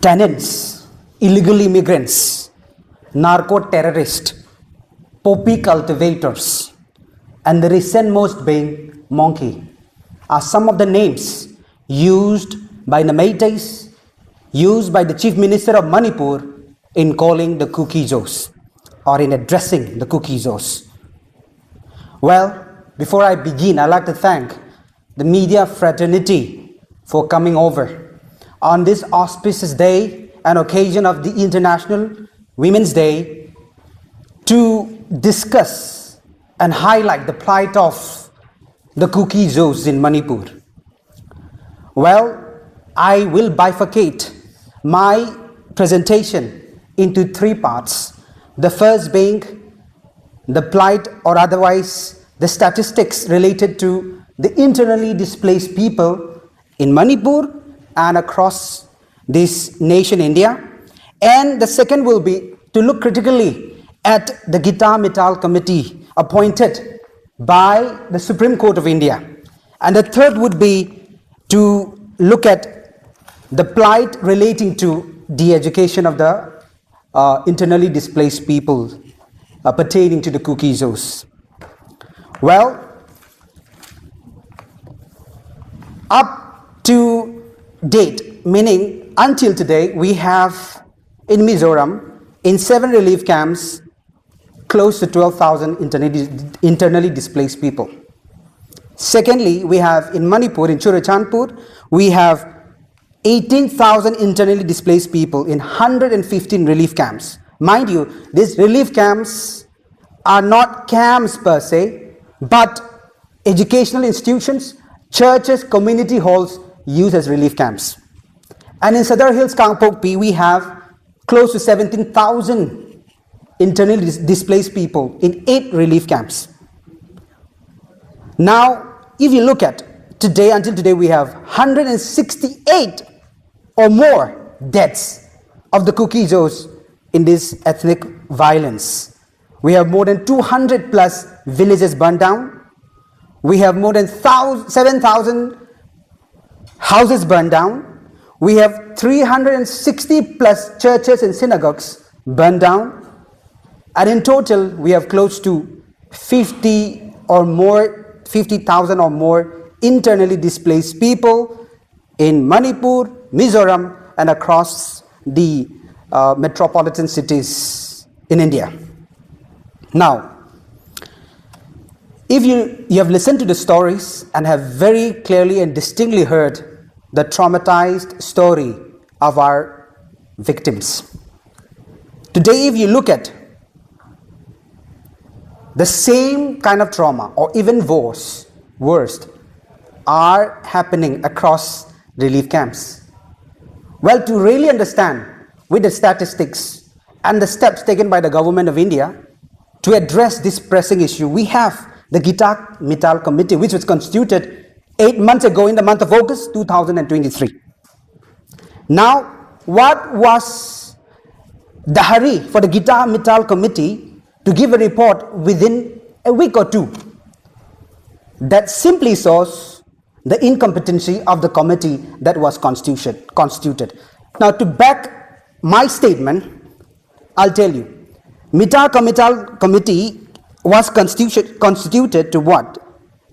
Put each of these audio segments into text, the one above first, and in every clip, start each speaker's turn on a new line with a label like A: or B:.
A: tenants, illegal immigrants, narco-terrorists, poppy cultivators, and the recent most being monkey are some of the names used by the Meiteis, used by the Chief Minister of Manipur in calling the Kuki-Zos or in addressing the Kuki-Zos. Well, before I begin, I'd like to thank the media fraternity for coming over on this auspicious day, an occasion of the International Women's Day, to discuss and highlight the plight of the Kuki-Zos in Manipur. Well, I will bifurcate my presentation into three parts. The first being the plight, or otherwise the statistics related to the internally displaced people in Manipur and across this nation, India. And the second will be to look critically at the Gita Mittal Committee appointed by the Supreme Court of India. And the third would be to look at the plight relating to the education of the internally displaced people pertaining to the Kuki-Zos. Well, up to date, meaning until today, we have in Mizoram, in 7 relief camps, close to 12,000 internally displaced people. Secondly, we have in Manipur, in Churachandpur, we have 18,000 internally displaced people in 115 relief camps. Mind you, these relief camps are not camps per se, but educational institutions, churches, community halls used as relief camps. And in Sadar Hills, Kangpokpi, we have close to 17,000 internally displaced people in 8 relief camps. Now, if you look at today, until today, we have 168 or more deaths of the Kuki-Zos in this ethnic violence. We have more than 200 plus villages burned down. We have more than 7,000 houses burned down. We have 360 plus churches and synagogues burned down. And in total, we have close to 50,000 or more internally displaced people in Manipur, Mizoram, and across the metropolitan cities in India. Now, if you have listened to the stories and have very clearly and distinctly heard the traumatized story of our victims. Today, if you look at the same kind of trauma, or even worse, are happening across relief camps. Well, to really understand with the statistics and the steps taken by the government of India to address this pressing issue, we have the Gita Mittal Committee, which was constituted 8 months ago in the month of August 2023. Now, what was the hurry for the Gita Mittal Committee to give a report within a week or two? That simply shows the incompetency of the committee that was constituted. Now, to back my statement, I'll tell you, Mittal Committee was constituted to what?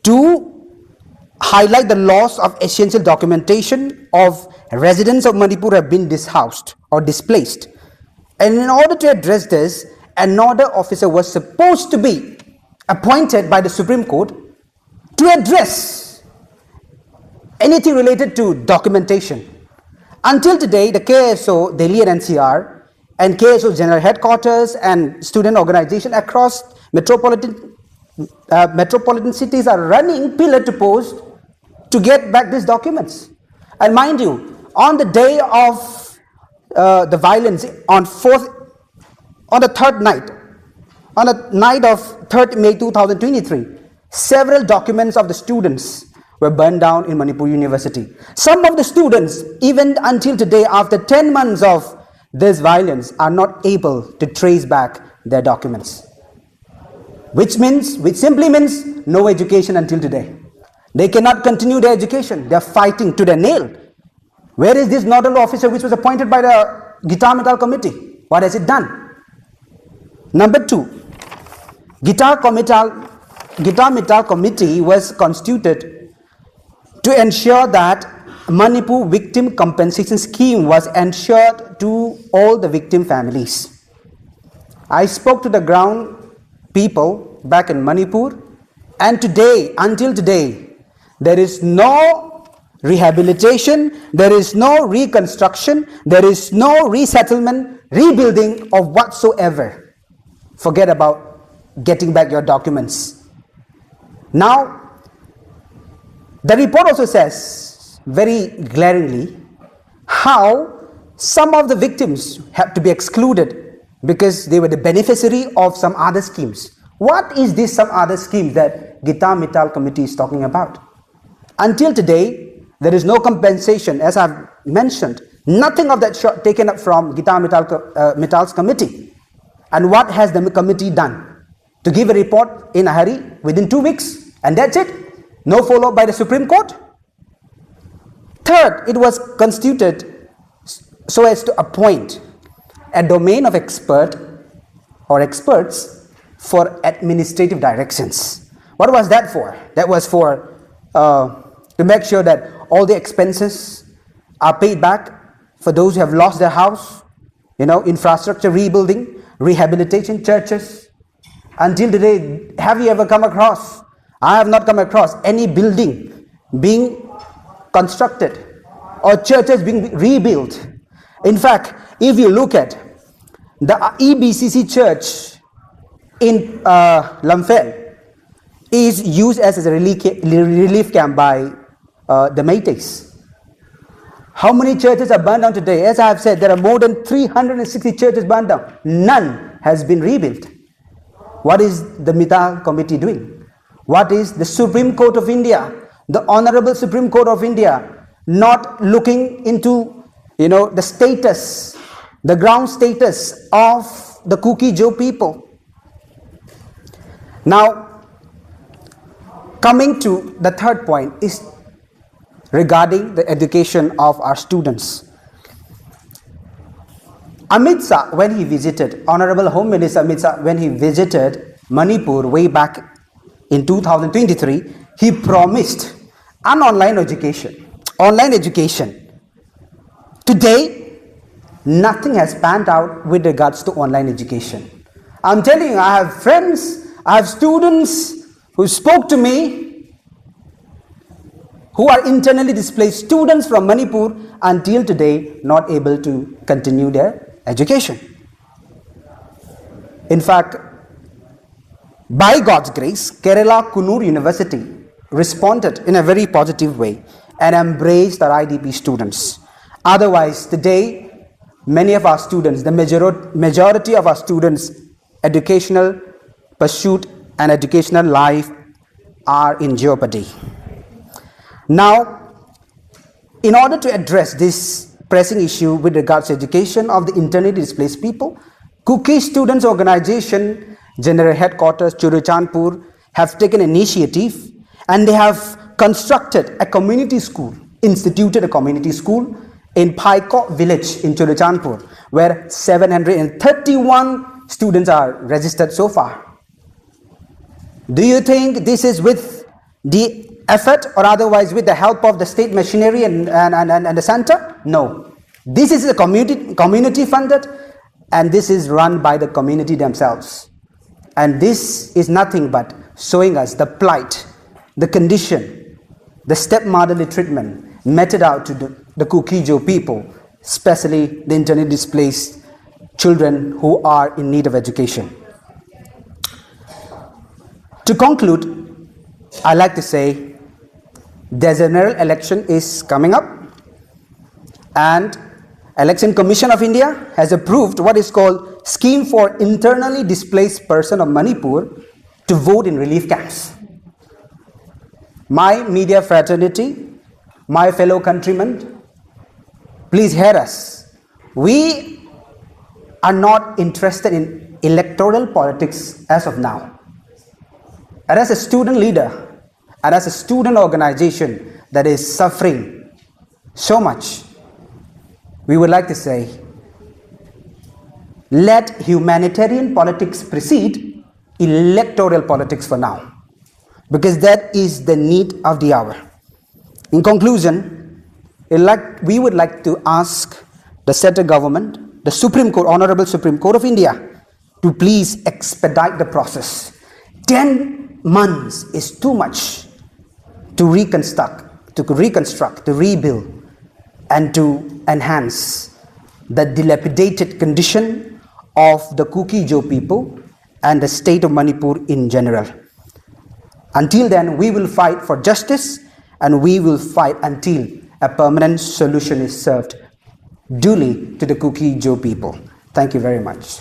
A: To highlight the loss of essential documentation of residents of Manipur have been dishoused or displaced. And in order to address this, another officer was supposed to be appointed by the Supreme Court to address anything related to documentation. Until today, the KSOD&NCR and KSO General Headquarters and student organization across metropolitan cities are running pillar to post to get back these documents. And mind you, on the day of the violence, on the night of 3rd May 2023, several documents of the students were burned down in Manipur University. Some of the students, even until today, after 10 months of this violence, are not able to trace back their documents. Which simply means no education until today. They cannot continue their education. They are fighting to the nail Where is this nodal officer which was appointed by the Guitar Metal Committee? What has it done? Number 2, Guitar Metal Committee was constituted to ensure that Manipur victim compensation scheme was ensured to all the victim families. I spoke to the ground people back in Manipur, and today, until today, there is no rehabilitation, there is no reconstruction, there is no resettlement, rebuilding of whatsoever. Forget about getting back your documents. Now, the report also says very glaringly how some of the victims have to be excluded because they were the beneficiary of some other schemes. What is this some other scheme that Guitar Metal Committee is talking about? Until today, there is no compensation, as I've mentioned. Nothing of that sort taken up from Guitar Metal's committee. And what has the committee done? To give a report in a hurry within 2 weeks, and that's it. No follow-up by the Supreme Court. Third, it was constituted so as to appoint a domain of expert or experts for administrative directions. What was that for? That was for to make sure that all the expenses are paid back for those who have lost their house, infrastructure rebuilding, rehabilitation, churches. Until today, have you ever come across? I have not come across any building being constructed or churches being rebuilt. In fact, if you look at the EBCC church in Lamphel is used as a relief camp by the Meiteis. How many churches are burned down today? As I have said, there are more than 360 churches burned down. None has been rebuilt. What is the Metal Committee doing? What is the Supreme Court of India, the Honorable Supreme Court of India, not looking into the status, the ground status of the Kuki-Zo people? Now, coming to the third point is regarding the education of our students. Amit Shah, when he visited, Honorable Home Minister Amit Shah, when he visited Manipur way back in 2023, he promised an online education. Today, nothing has panned out with regards to online education. I'm telling you, I have friends, I have students who spoke to me who are internally displaced students from Manipur until today not able to continue their education. In fact, by God's grace, Kerala Kunur University responded in a very positive way and embraced our IDP students. Otherwise, today, many of our students, the majority of our students' educational pursuit and educational life are in jeopardy. Now, in order to address this pressing issue with regards to education of the internally displaced people, Kuki Students Organization, General Headquarters, Churachandpur, have taken initiative and they have constructed a community school, instituted a community school in Paiko village in Churachandpur, where 731 students are registered so far. Do you think this is with the effort or otherwise with the help of the state machinery and the center? No. This is a community funded, and this is run by the community themselves. And this is nothing but showing us the plight, the condition, the stepmotherly treatment meted out to the Kuki-Zo people, especially the internally displaced children who are in need of education. To conclude, I like to say the general election is coming up, and Election Commission of India has approved what is called Scheme for Internally Displaced Person of Manipur to vote in relief camps. My media fraternity, my fellow countrymen, please hear us. We are not interested in electoral politics as of now. And as a student leader and as a student organization that is suffering so much we would like to say, let humanitarian politics precede electoral politics for now, because that is the need of the hour. In conclusion, we would like to ask the central government, the Supreme Court, Honorable Supreme Court of India, to please expedite the process. 10 months is too much to reconstruct, to rebuild, and to enhance the dilapidated condition of the Kuki-Zo people and the state of Manipur in general. Until then, we will fight for justice, and we will fight until a permanent solution is served duly to the Kuki-Zo people. Thank you very much.